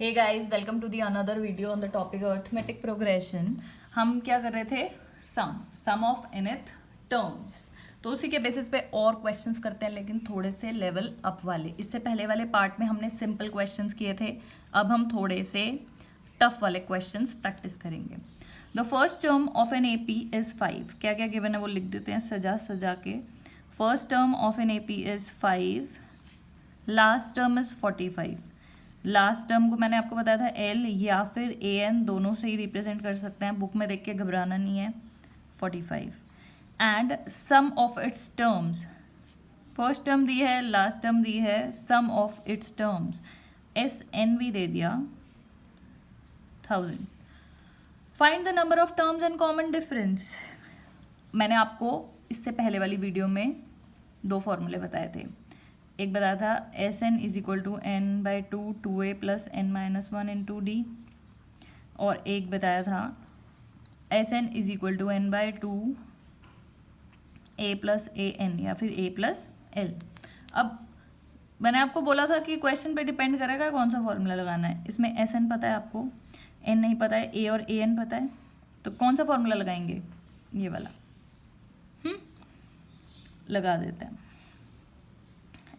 Hey guys, welcome to the another video on the topic of arithmetic progression. हम क्या कर रहे थे? Sum of nth terms. तो उसी के बेसिस पे और क्वेश्चंस करते हैं, लेकिन थोड़े से लेवल अप वाले। इससे पहले वाले पार्ट में हमने सिंपल क्वेश्चंस किए थे, अब हम थोड़े से टफ वाले क्वेश्चंस प्रैक्टिस करेंगे। The first term of an AP is 5। क्या क्या गिवन है वो लिख देते हैं सजा सजा के। First term of an AP is 5, last term is 45। Last term को मैंने आपको बताया था L या फिर AN, दोनों से ही रिप्रेजेंट कर सकते हैं, बुक में देख के घबराना नहीं है। 45 and sum of its terms. First term दी है, लास्ट टर्म दी है, sum of its terms SN भी दे दिया 1000। Find the number of terms and common difference. मैंने आपको इससे पहले वाली वीडियो में दो फॉर्मूले बताए थे। एक बताया था SN is equal to n/2 2a plus n-1 into d, और एक बताया था SN is equal to n/2 a plus an या फिर a प्लस l। अब मैंने आपको बोला था कि क्वेश्चन पे डिपेंड करेगा कौन सा फॉर्मूला लगाना है। इसमें SN पता है आपको, n नहीं पता है, a और an पता है, तो कौन सा फॉर्मूला लगाएंगे? ये वाला लगा देते हैं।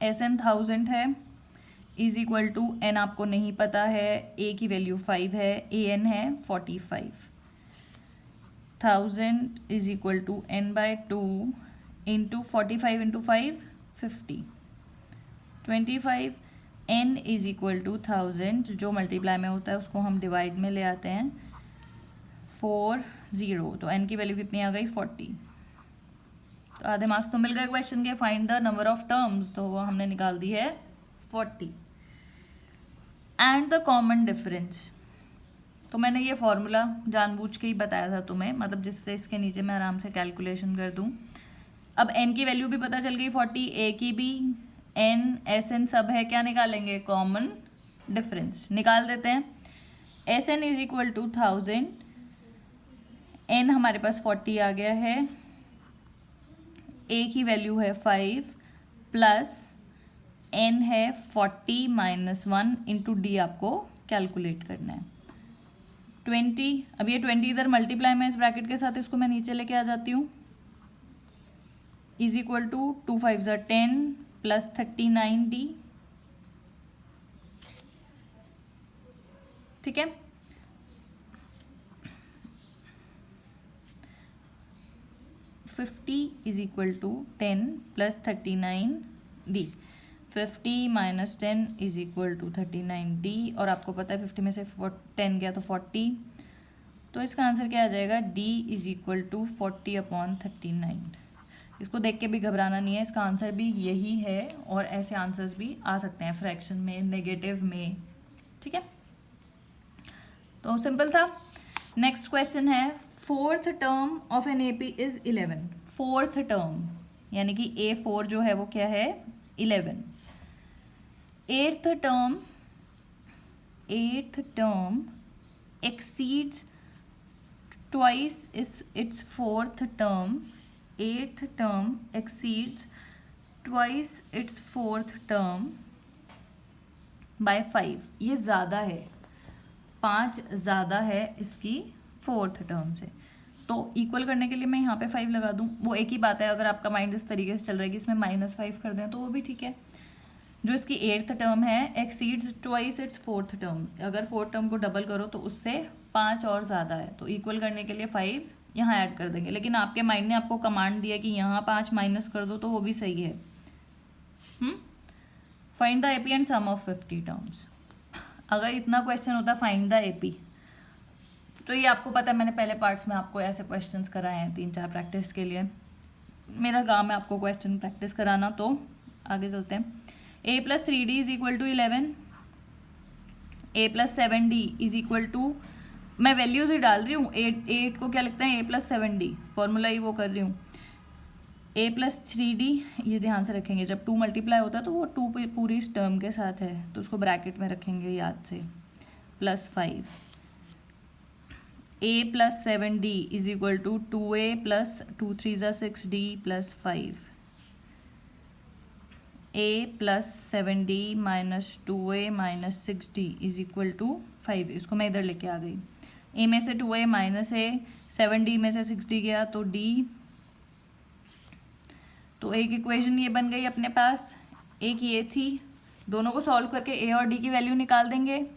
SN 1000 है, इज इक्वल टू n आपको नहीं पता है, a की वैल्यू 5 है, an है 45। 1000 is equal to n/2 into 45 into 5 50। 25 n is equal to 1000, जो मल्टीप्लाई में होता है उसको हम डिवाइड में ले आते हैं 40, तो n की वैल्यू कितनी आ गई? 40। तो आधे मार्क्स तो मिल गए क्वेश्चन के। Find the number of terms, तो वो हमने निकाल दी है 40 एंड द कॉमन डिफरेंस। तो मैंने ये फॉर्मूला जानबूझ के ही बताया था तुम्हें, मतलब जिससे इसके नीचे मैं आराम से कैलकुलेशन कर दूं। अब n की वैल्यू भी पता चल गई 40, a की भी, n SN सब है, क्या निकालेंगे? कॉमन डिफरेंस निकाल देते हैं। SN is equal to 1000, n हमारे पास 40 आ गया है, a की वैल्यू है 5 प्लस n है 40 माइनस 1 इंटू डी आपको कैलकुलेट करना है 20। अब ये 20 इधर मल्टीप्लाई में इस ब्रैकेट के साथ, इसको मैं नीचे लेके आ जाती हूँ। Is equal to 2 5 10 plus 39D, ठीक है। Is equal to 10 plus 39D। 50 minus 10 is equal to 39D, और आपको पता है 50 में से 10 गया तो 40, तो इसका आंसर क्या आ जाएगा? D is equal to 40/39। इसको देख के भी घबराना नहीं है, इसका आंसर भी यही है, और ऐसे आंसर्स भी आ सकते हैं फ्रैक्शन में, नेगेटिव में, ठीक है। तो सिंपल था। नेक्स्ट क्वेश्चन है, fourth term of an AP is 11। Fourth term यानी कि A4 जो है वो क्या है? 11। Eighth term exceeds twice its fourth term. Eighth term exceeds twice its fourth term by 5। ये ज़्यादा है, 5 ज़्यादा है इसकी फोर्थ टर्म से। तो इक्वल करने के लिए मैं यहाँ पे 5 लगा दूँ, वो एक ही बात है। अगर आपका माइंड इस तरीके से चल रहा है कि इसमें -5 कर दें तो वो भी ठीक है। जो इसकी एट्थ टर्म है exceeds twice its fourth term, अगर फोर्थ टर्म को डबल करो तो उससे 5 और ज़्यादा है, तो इक्वल करने के लिए 5 यहाँ ऐड कर देंगे। लेकिन आपके माइंड ने आपको कमांड दिया कि यहाँ 5 माइनस कर दो, तो वो भी सही है। Find the AP and sum of 50 terms. अगर इतना क्वेश्चन होता फाइंड द AP, तो ये आपको पता है, मैंने पहले पार्ट्स में आपको ऐसे क्वेश्चंस कराए हैं 3-4 प्रैक्टिस के लिए। मेरा काम है आपको क्वेश्चन प्रैक्टिस कराना, तो आगे चलते हैं। a plus 3D is equal to 11, a plus 7D is equal to, मैं वैल्यूज ही डाल रही हूँ, 8 को क्या लिखते हैं? a प्लस 7D, फॉर्मूला ही वो कर रही हूँ। a प्लस 3D, ये ध्यान से रखेंगे, जब 2 मल्टीप्लाई होता है तो वो 2 पूरी इस टर्म के साथ है, तो उसको ब्रैकेट में रखेंगे याद से, plus 5। a plus 7D is equal to 2a plus 2 3 6D plus 5। A plus 7d minus 2a minus 6d is equal to 5। इसको मैं इधर लेके आ गई। ए में से 2a माइनस a, 7d में से 6d गया तो d। तो एक इक्वेशन ये बन गई अपने पास, एक ये थी। दोनों को सॉल्व करके ए और डी की वैल्यू निकाल देंगे।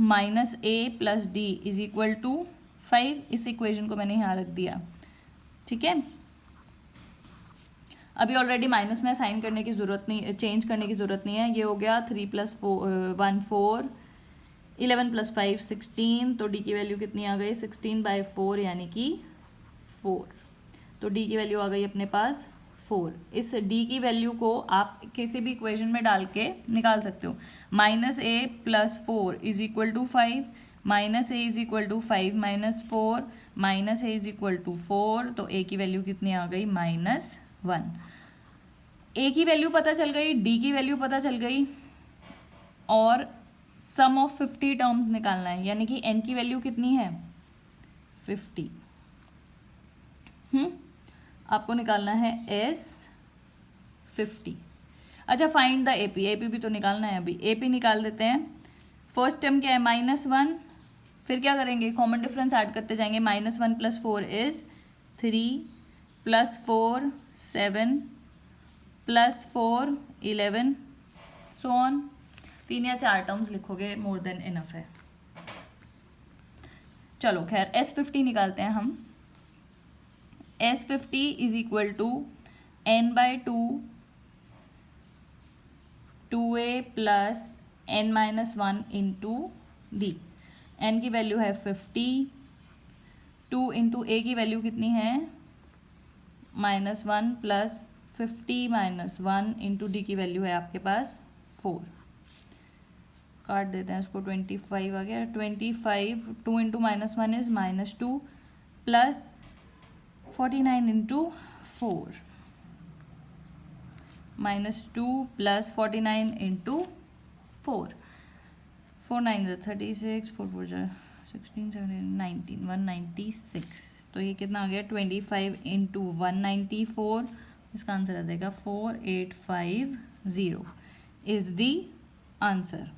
Minus a plus d is equal to 5। इस इक्वेशन को मैंने यहाँ रख दिया, ठीक है। अभी ऑलरेडी माइनस में साइन करने की ज़रूरत नहीं, चेंज करने की ज़रूरत नहीं है। ये हो गया 3 + 1 4, 11 + 5 16। तो डी की वैल्यू कितनी आ गई? 16/4 यानी कि 4। तो डी की वैल्यू आ गई अपने पास 4। इस डी की वैल्यू को आप किसी भी इक्वेशन में डाल के निकाल सकते हो। Minus a plus 4 is equal to 5, minus a is equal to 5 minus 4, minus a is equal to 4। तो ए की वैल्यू कितनी आ गई? -1। ए की वैल्यू पता चल गई, डी की वैल्यू पता चल गई, और सम ऑफ 50 टर्म्स निकालना है, यानी कि एन की वैल्यू कितनी है? 50। आपको निकालना है एस 50। अच्छा, फाइंड द एपी। एपी भी तो निकालना है। अभी एपी निकाल देते हैं। फर्स्ट टर्म क्या है? -1। फिर क्या करेंगे? कॉमन डिफरेंस ऐड करते जाएंगे। -1 + 4 इज 3, +4 7, +4 11, सो ऑन। 3 या 4 टर्म्स लिखोगे, मोर देन इनफ है। चलो खैर, S50 निकालते हैं हम। S50 is equal to n/2 2a plus n-1 into d. n की वैल्यू है 50, 2 इंटू a की वैल्यू कितनी है? -1 प्लस 50 -1 इंटू डी की वैल्यू है आपके पास 4। काट देते हैं इसको, 25 आ गया। 25, 2 into -1 is -2 plus 49 into 4, -2 plus 49 into 4, 4 9 36, 4 4 16 17 19, 196। तो ये कितना आ गया? 25 इंटू 194। इसका आंसर आ जाएगा 4850 is the answer.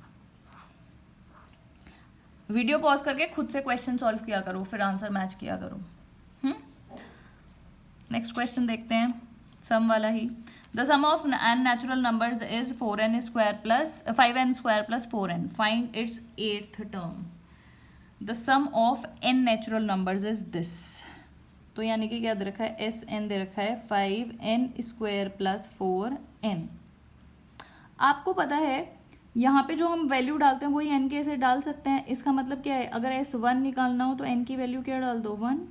Video pause करके खुद से क्वेश्चन सॉल्व किया करो, फिर आंसर मैच किया करो। नेक्स्ट क्वेश्चन देखते हैं, सम वाला ही। The sum of n natural numbers is 5n square plus 4n। Find its 8th term. The sum of n natural numbers is this. तो यानी कि क्या दे रखा है? SN दे रखा है 5n स्क्वायर प्लस 4n। आपको पता है यहाँ पे जो हम वैल्यू डालते हैं वही n के ऐसे डाल सकते हैं। इसका मतलब क्या है? अगर S1 निकालना हो तो n की वैल्यू क्या डाल दो? 1।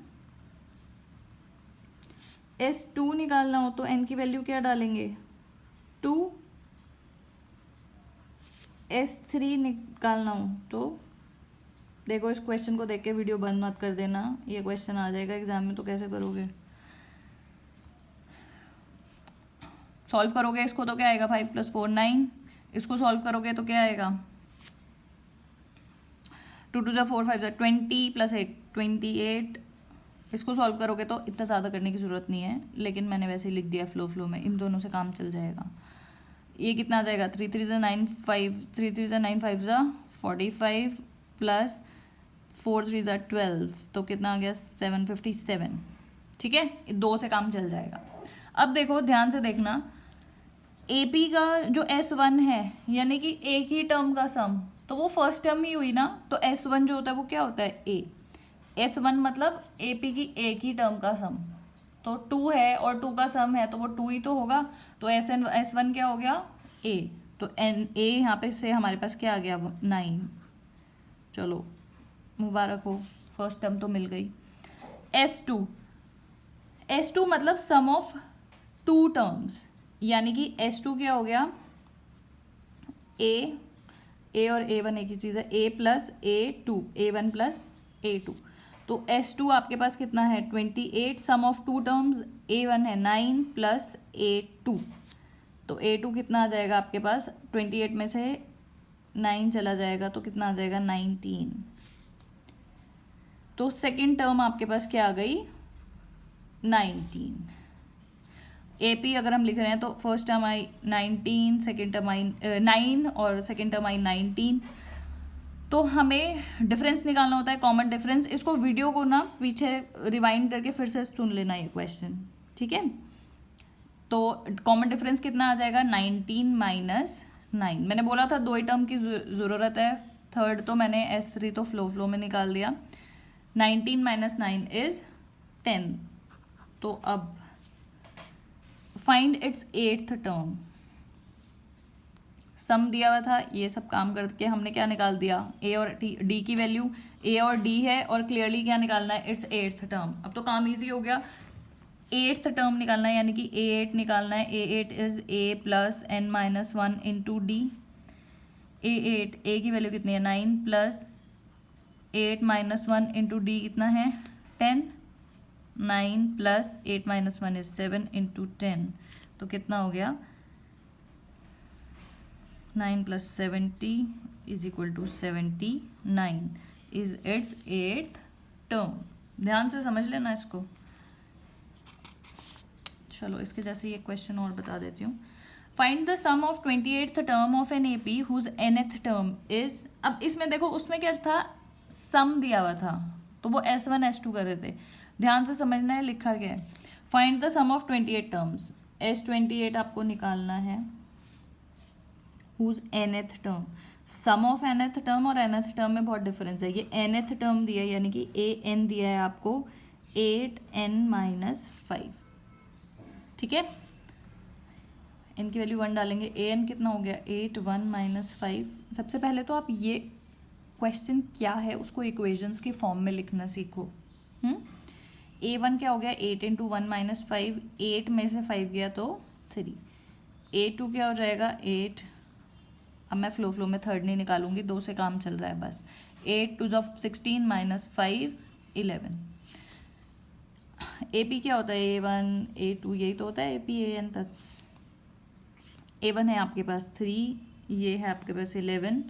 S2 निकालना हो तो n की वैल्यू क्या डालेंगे? 2। S3 निकालना हो तो देखो, इस क्वेश्चन को देख के वीडियो बंद मत कर देना। ये क्वेश्चन आ जाएगा एग्जाम में, तो कैसे करोगे? सॉल्व करोगे इसको तो क्या आएगा? 5 + 4 9। इसको सॉल्व करोगे तो क्या आएगा? 2 2 4 5 20 + 8 28। इसको सॉल्व करोगे तो इतना ज़्यादा करने की ज़रूरत नहीं है, लेकिन मैंने वैसे ही लिख दिया फ्लो में। इन दोनों से काम चल जाएगा। ये कितना आ जाएगा? 3 3 9 5, 3 3 9 5 45 प्लस 4 3 12। तो कितना आ गया? 757। ठीक है, 2 से काम चल जाएगा। अब देखो, ध्यान से देखना, AP का जो S1 है, यानी कि एक ही टर्म का सम, तो वो फर्स्ट टर्म ही हुई ना। तो S1 जो होता है वो क्या होता है? A। S1 मतलब AP की एक ही टर्म का सम। तो 2 है और 2 का सम है तो वो 2 ही तो होगा। तो S1 क्या हो गया? A। तो A यहाँ पे से हमारे पास क्या आ गया? 9। चलो मुबारक हो, फर्स्ट टर्म तो मिल गई। S2 मतलब सम ऑफ 2 टर्म्स, यानी कि S2 क्या हो गया? A और A1 एक ही चीज़ है। A plus A2, A1 plus A2। तो S2 आपके पास कितना है? 28। सम ऑफ 2 टर्म्स, A1 है 9 प्लस A2। तो A2 कितना आ जाएगा आपके पास? 28 में से 9 चला जाएगा तो कितना आ जाएगा? 19। तो सेकेंड टर्म आपके पास क्या आ गई? 19। AP अगर हम लिख रहे हैं तो फर्स्ट टर्म आई 19, सेकेंड टर्म आई 9 और सेकेंड टर्म आई 19, तो हमें डिफरेंस निकालना होता है, कॉमन डिफरेंस। इसको वीडियो को ना पीछे रिवाइंड करके फिर से सुन लेना ये क्वेश्चन, ठीक है। तो कॉमन डिफरेंस कितना आ जाएगा, 19 माइनस 9। मैंने बोला था 2 ही टर्म की ज़रूरत है, थर्ड तो मैंने S3 तो फ्लो में निकाल दिया। 19 माइनस 9 इज 10। तो अब फाइंड इट्स 8th टर्म। सम दिया हुआ था, ये सब काम करके हमने क्या निकाल दिया, ए और डी की वैल्यू, ए और डी है और क्लियरली क्या निकालना है, इट्स 8th टर्म। अब तो काम इजी हो गया, 8th टर्म निकालना है, यानी कि A8 निकालना है। A8 is A plus n minus 1 into D. A8 A की वैल्यू कितनी है, 9 प्लस 8 माइनस 1 इंटू डी कितना है, 10। 9 प्लस 8 माइनस 1 इज 7 इंटू 10, तो कितना हो गया, 9 plus 70 is equal to 79 is its 8th term. ध्यान से समझ लेना इसको। चलो इसके जैसे ये क्वेश्चन और बता देती हूँ। Find the sum of 28th term of an AP whose nth term is. अब इसमें देखो, उसमें क्या था, सम दिया हुआ था, तो वो S1 S2 कर रहे थे। ध्यान से समझना है, लिखा गया है find the sum of 28 terms. S28 आपको निकालना है, whose nth term. Sum of nth term और nth टर्म में बहुत डिफरेंस है। ये nth टर्म दिया है, यानी कि an दिया है आपको 8n माइनस 5, ठीक है। n की वैल्यू 1 डालेंगे, an कितना हो गया, 8 1 माइनस 5। सबसे पहले तो आप ये क्वेश्चन क्या है उसको इक्वेशंस की फॉर्म में लिखना सीखो। A1 क्या हो गया, 8 इंटू 1 माइनस 5, 8 में से 5 गया तो 3। A2 क्या हो जाएगा, 8। अब मैं फ्लो में थर्ड नहीं निकालूंगी, 2 से काम चल रहा है बस। 8 2 16 माइनस 5 11। AP क्या होता है, A1 A2, यही तो होता है AP AN तक। A1 है आपके पास 3, ये है आपके पास 11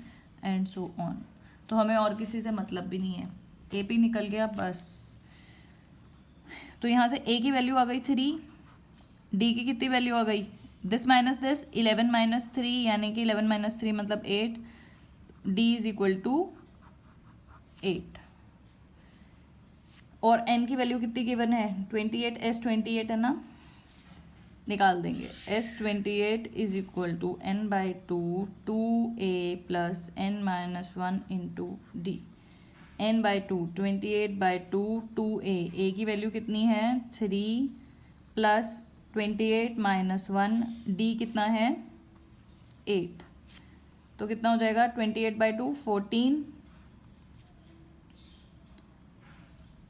एंड सो ऑन। तो हमें और किसी से मतलब भी नहीं है, AP निकल गया बस। तो यहाँ से A की वैल्यू आ गई 3, D की कितनी वैल्यू आ गई, दिस माइनस दिस, 11 माइनस 3 यानी कि 11 माइनस 3 मतलब 8, D इज इक्वल टू 8। और n की वैल्यू कितनी गिवन है, 28, S28 है ना, निकाल देंगे। S28 is equal to n by 2 2a plus n minus 1 into d. n by 2 28 by 2 2a, a की वैल्यू कितनी है 3 प्लस 28 माइनस 1, डी कितना है 8, तो कितना हो जाएगा 28 बाई 2 14।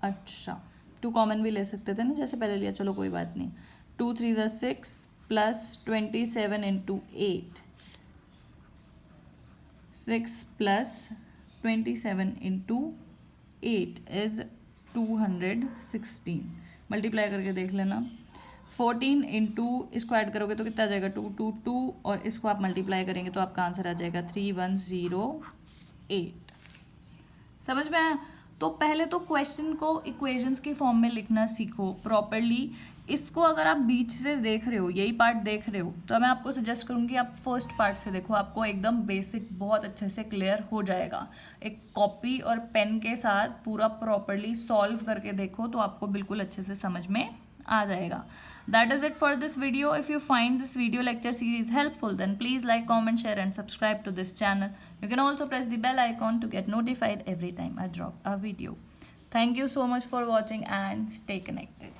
अच्छा 2 कॉमन भी ले सकते थे ना, जैसे पहले लिया, चलो कोई बात नहीं। 2 3 ज़ा 6 plus 27 into 8, 6 plus 27 into 8 is 216। Multiply करके देख लेना। 14 इंटू इसको ऐड करोगे तो कितना आ जाएगा 2 2 2, और इसको आप मल्टीप्लाई करेंगे तो आपका आंसर आ जाएगा 3108। समझ में आया। तो पहले तो क्वेश्चन को इक्वेशंस की फॉर्म में लिखना सीखो प्रॉपरली। इसको अगर आप बीच से देख रहे हो, यही पार्ट देख रहे हो, तो मैं आपको सजेस्ट करूंगी आप फर्स्ट पार्ट से देखो, आपको एकदम बेसिक बहुत अच्छे से क्लियर हो जाएगा। एक कॉपी और पेन के साथ पूरा प्रॉपरली सॉल्व करके देखो तो आपको बिल्कुल अच्छे से समझ में आ जाएगा। That is it for this video. If you find this video lecture series helpful, then please like, comment, share and subscribe to this channel. You can also press the bell icon to get notified every time I drop a video. Thank you so much for watching and stay connected.